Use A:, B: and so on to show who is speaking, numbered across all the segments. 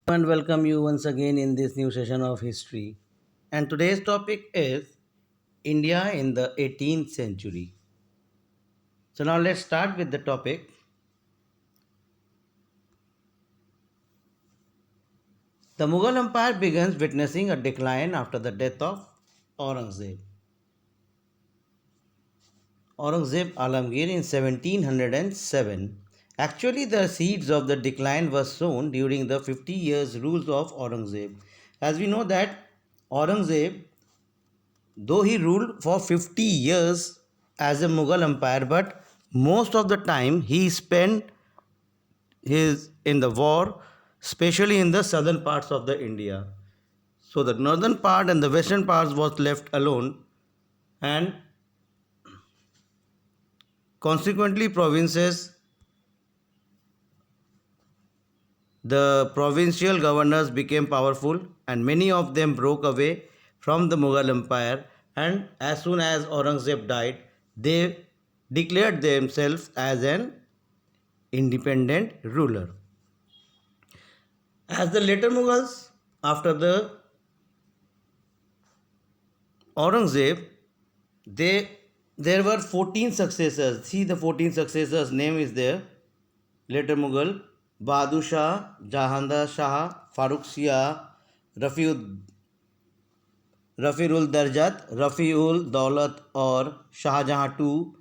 A: And welcome you once again in this new session of history. And today's topic is India in the 18th century. So now let's start with the topic. The Mughal Empire begins witnessing a decline after the death of Aurangzeb. Aurangzeb Alamgir in 1707. Actually, the seeds of the decline were sown during the 50 years rules of Aurangzeb. As we know that Aurangzeb, though he ruled for 50 years as a Mughal empire, but most of the time he spent his in the war, especially in the southern parts of the India. So the northern part and the western parts was left alone, and consequently the provincial governors became powerful, and many of them broke away from the Mughal Empire. And as soon as Aurangzeb died, they declared themselves as an independent ruler. As the later Mughals, after the Aurangzeb, they there were 14 successors. See, the 14 successors' name is there. Later Mughal, Bahadur Shah, Jahandar Shah, Farooq Shah, Rafiud Rafiul Darjat, Rafiul Daulat और Shahjahan two,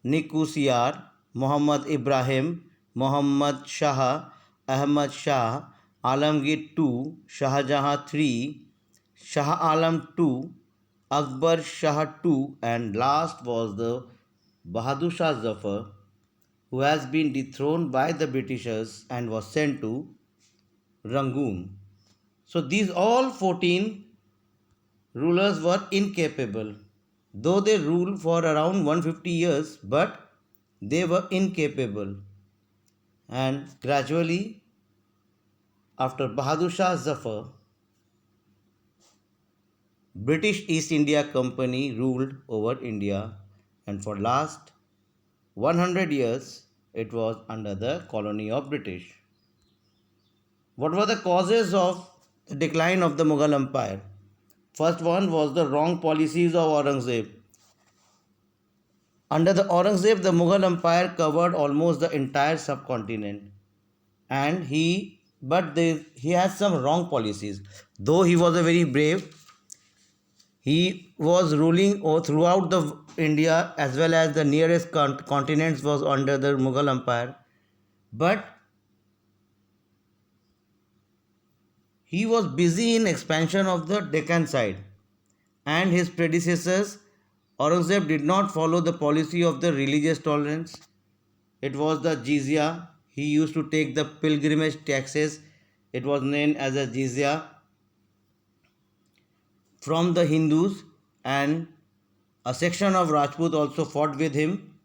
A: Neku Siyar, Muhammad Ibrahim, Muhammad Shah, Ahmad Shah, Alamgir two, Shahjahan three, Shah Alam II, Akbar Shah II, and last was the Bahadur Shah Zafar, who has been dethroned by the Britishers and was sent to Rangoon. So these all 14 rulers were incapable. Though they ruled for around 150 years, but they were incapable. And gradually, after Bahadur Shah Zafar, British East India Company ruled over India, and for last 100 years it was under the colony of British. What were the causes of the decline of the Mughal Empire? First one was the wrong policies of Aurangzeb. Under the Aurangzeb, the Mughal Empire covered almost the entire subcontinent, and he has some wrong policies. Though he was a very brave, he was ruling throughout the India as well as the nearest continents was under the Mughal Empire, but he was busy in expansion of the Deccan side, and his predecessors Aurangzeb did not follow the policy of the religious tolerance. It was the jizya. He used to take the pilgrimage taxes. It was known as a jizya from the Hindus, and a section of Rajput also fought with him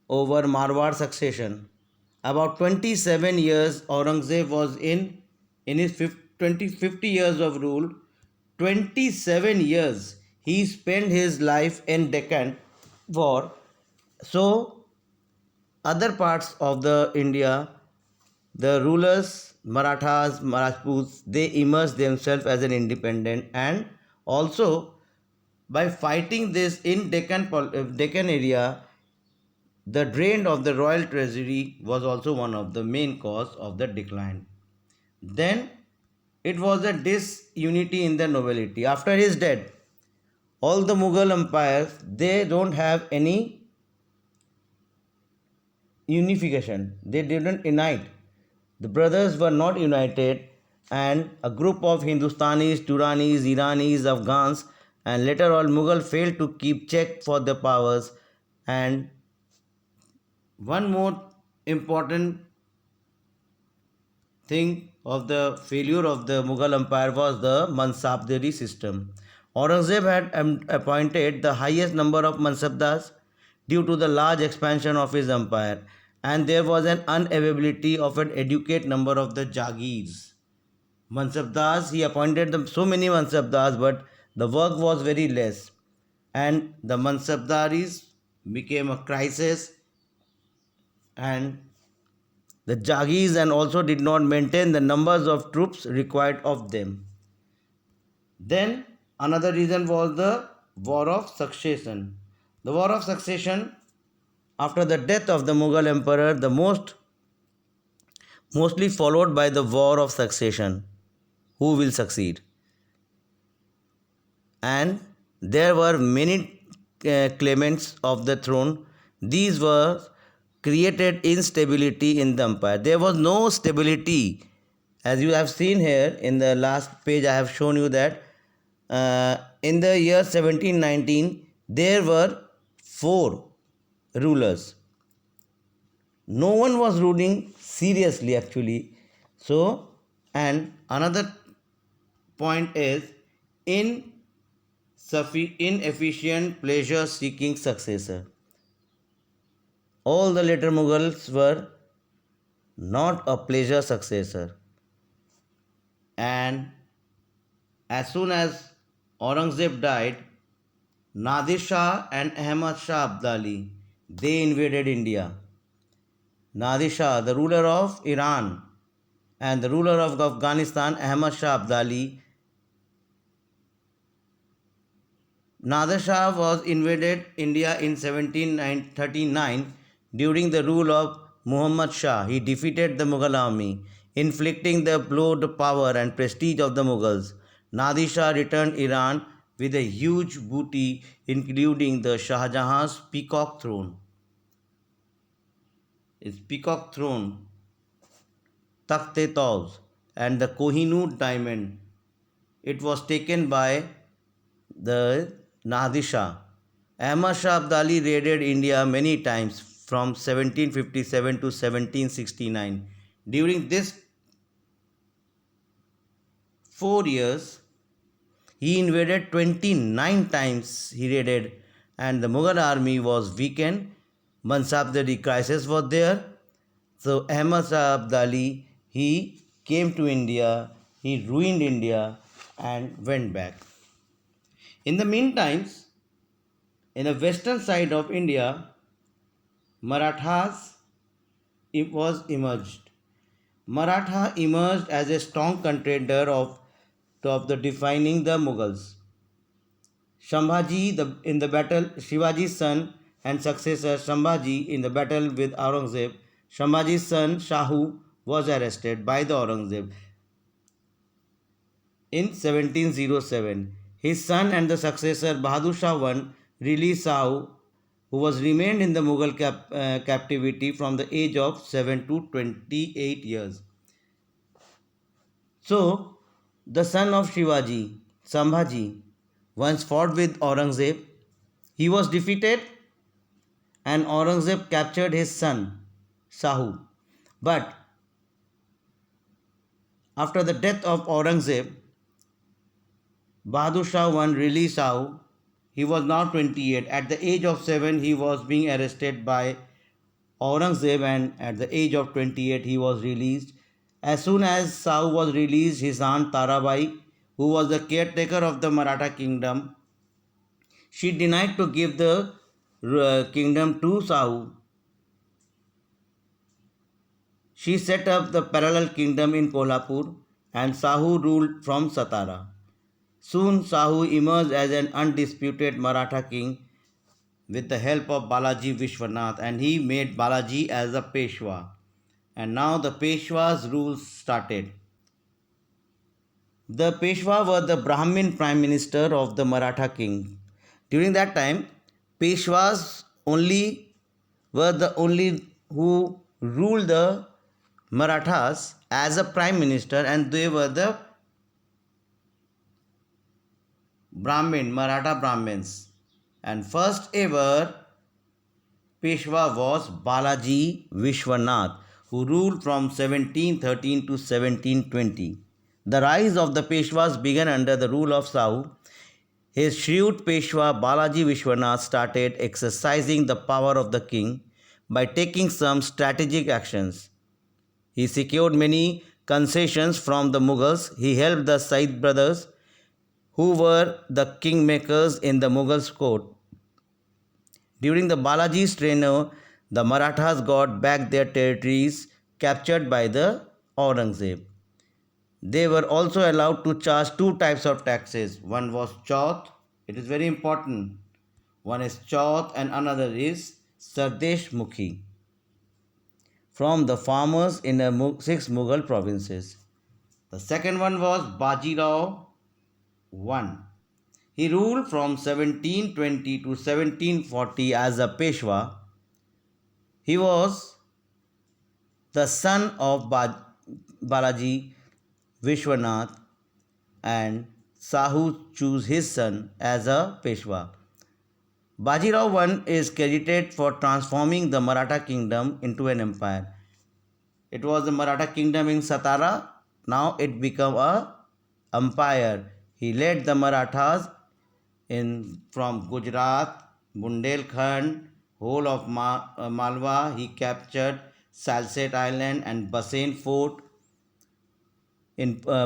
A: over Marwar succession. About 27 years Aurangzeb was in his 50 years of rule. 27 years he spent his life in Deccan war. So other parts of the India, the rulers, Marathas, Rajputs, they emerged themselves as an independent, and also by fighting this in Deccan area, the drain of the royal treasury was also one of the main cause of the decline. Then it was a disunity in the nobility. After his death, all the Mughal empires, they don't have any unification. They didn't unite. The brothers were not united, and a group of Hindustanis, Turanis, Iranis, Afghans, and later on Mughal failed to keep check for the powers. And one more important thing of the failure of the Mughal Empire was the Mansabdari system. Aurangzeb had appointed the highest number of Mansabdars due to the large expansion of his empire, and there was an unavailability of an adequate number of the Jagirs. Mansabdars, he appointed them so many Mansabdars, but the work was very less, and the Mansabdaris became a crisis, and the Jagis and also did not maintain the numbers of troops required of them. Then another reason was the War of Succession. The War of Succession, after the death of the Mughal emperor, the mostly followed by the War of Succession. Who will succeed? And there were many claimants of the throne. These were created instability in the empire. There was no stability. As you have seen here in the last page, I have shown you that in the year 1719 there were 4 rulers. No one was ruling seriously actually. So, and another point is inefficient pleasure seeking successor. All the later Mughals were not a pleasure successor. And as soon as Aurangzeb died, Nadir Shah and Ahmad Shah Abdali, they invaded India. Nadir Shah, the ruler of Iran, and the ruler of Afghanistan, Ahmad Shah Abdali. Nadir Shah was invaded India in 1739 during the rule of Muhammad Shah. He defeated the Mughal army, inflicting the blow to power and prestige of the Mughals. Nadir Shah returned Iran with a huge booty, including the Shah Jahan's peacock throne. His peacock throne, Takht-e-Tauz, and the Kohinoor diamond. It was taken by the Nadir Shah. Ahmad Shah Abdali raided India many times from 1757 to 1769. During this 4 years, he invaded 29 times he raided, and the Mughal army was weakened. Mansabdari crisis was there. So Ahmad Shah Abdali, he came to India, he ruined India and went back. In the meantime, in the western side of India, Marathas was emerged. Maratha emerged as a strong contender of the defining the Mughals. Shambhaji in the battle, Shivaji's son and successor Shambhaji in the battle with Aurangzeb, Shambhaji's son Shahu was arrested by the Aurangzeb in 1707. His son and the successor Bahadur Shah I released Shahu, who was remained in the Mughal captivity from the age of 7 to 28 years. So, the son of Shivaji, Shambhaji, once fought with Aurangzeb. He was defeated and Aurangzeb captured his son, Shahu. But after the death of Aurangzeb, Bahadur Shah I released Shahu. He was now 28. At the age of 7, he was being arrested by Aurangzeb, and at the age of 28, he was released. As soon as Shahu was released, his aunt Tarabai, who was the caretaker of the Maratha kingdom, she denied to give the kingdom to Shahu. She set up the parallel kingdom in Kolhapur, and Shahu ruled from Satara. Soon Shahu emerged as an undisputed Maratha king with the help of Balaji Vishwanath, and he made Balaji as a Peshwa. And now the Peshwa's rule started. The Peshwa were the Brahmin prime minister of the Maratha king. During that time, Peshwas were the only who ruled the Marathas as a prime minister, and they were the Maratha Brahmins. And first ever Peshwa was Balaji Vishwanath, who ruled from 1713 to 1720. The rise of the Peshwas began under the rule of Shahu. His shrewd Peshwa Balaji Vishwanath started exercising the power of the king by taking some strategic actions. He secured many concessions from the Mughals. He helped the Said brothers, who were the kingmakers in the Mughals' court. During the Balaji's tenure, the Marathas got back their territories captured by the Aurangzeb. They were also allowed to charge two types of taxes. One was chauth, it is very important. One is chauth and another is Sardesh Mukhi from the farmers in the six Mughal provinces. The second one was Bajirao I. He ruled from 1720 to 1740 as a Peshwa. He was the son of Balaji Vishwanath, and Sahu chose his son as a Peshwa. Bajirao I is credited for transforming the Maratha kingdom into an empire. It was the Maratha kingdom in Satara. Now it became a empire. He led the Marathas in from Gujarat, Bundelkhand, whole of Malwa. He captured Salsette Island and Bassein Fort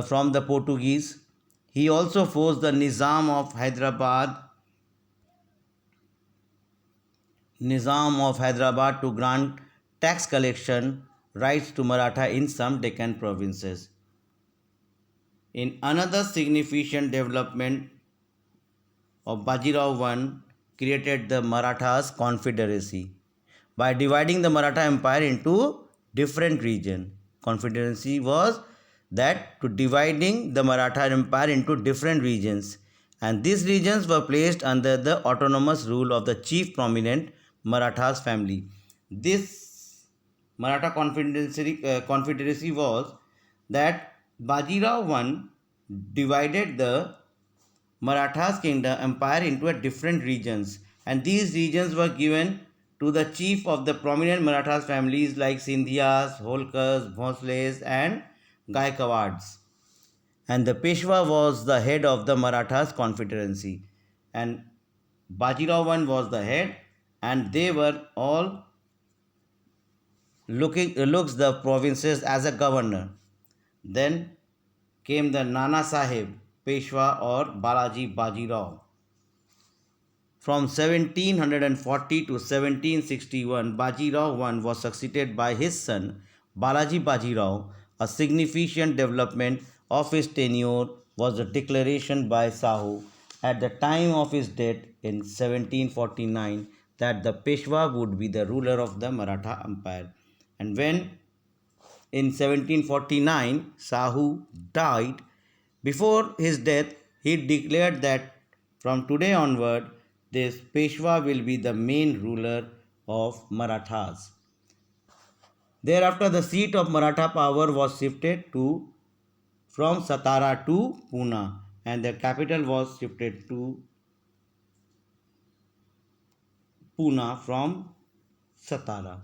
A: from the Portuguese. He also forced the Nizam of Hyderabad to grant tax collection rights to Maratha in some Deccan provinces. In another significant development of Bajirao I created the Marathas Confederacy by dividing the Maratha Empire into different regions. Confederacy was that to dividing the Maratha Empire into different regions, and these regions were placed under the autonomous rule of the chief prominent Marathas family. This Maratha Confederacy was that Bajirao I divided the Marathas kingdom empire into a different regions, and these regions were given to the chief of the prominent Marathas families like Sindhias, Holkars, Bhosles and Gaikwads. And the Peshwa was the head of the Marathas confederacy, and Bajirao I was the head, and they were all looks the provinces as a governor. Then came the Nana Sahib Peshwa or Balaji Bajirao. From 1740 to 1761, Bajirao I was succeeded by his son Balaji Bajirao. A significant development of his tenure was the declaration by Sahu at the time of his death in 1749 that the Peshwa would be the ruler of the Maratha Empire. And when in 1749 Sahu died, before his death he declared that from today onward this Peshwa will be the main ruler of Marathas. Thereafter the seat of Maratha power was shifted to from Satara to Pune, and the capital was shifted to Pune from Satara.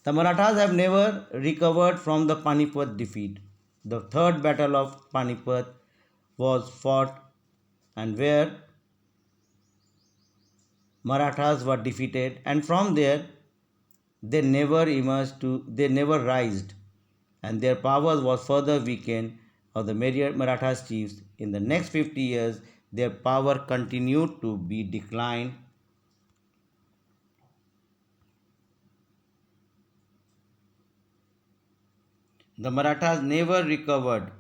A: The Marathas have never recovered from the Panipat defeat. The third battle of Panipat was fought, and where Marathas were defeated, and from there they never rised, and their power was further weakened of the Marathas chiefs. In the next 50 years, their power continued to be declined. The Marathas never recovered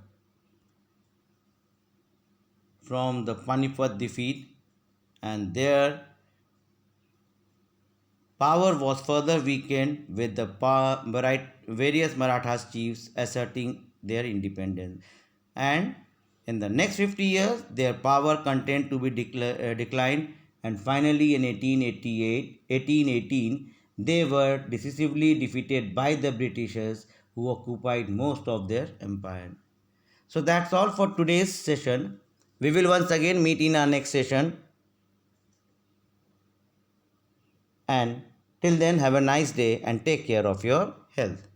A: from the Panipat defeat, and their power was further weakened with the various Marathas chiefs asserting their independence. And in the next 50 years, their power continued to be declined, and finally in 1818, they were decisively defeated by the Britishers who occupied most of their empire. So that's all for today's session. We will once again meet in our next session. And till then, have a nice day and take care of your health.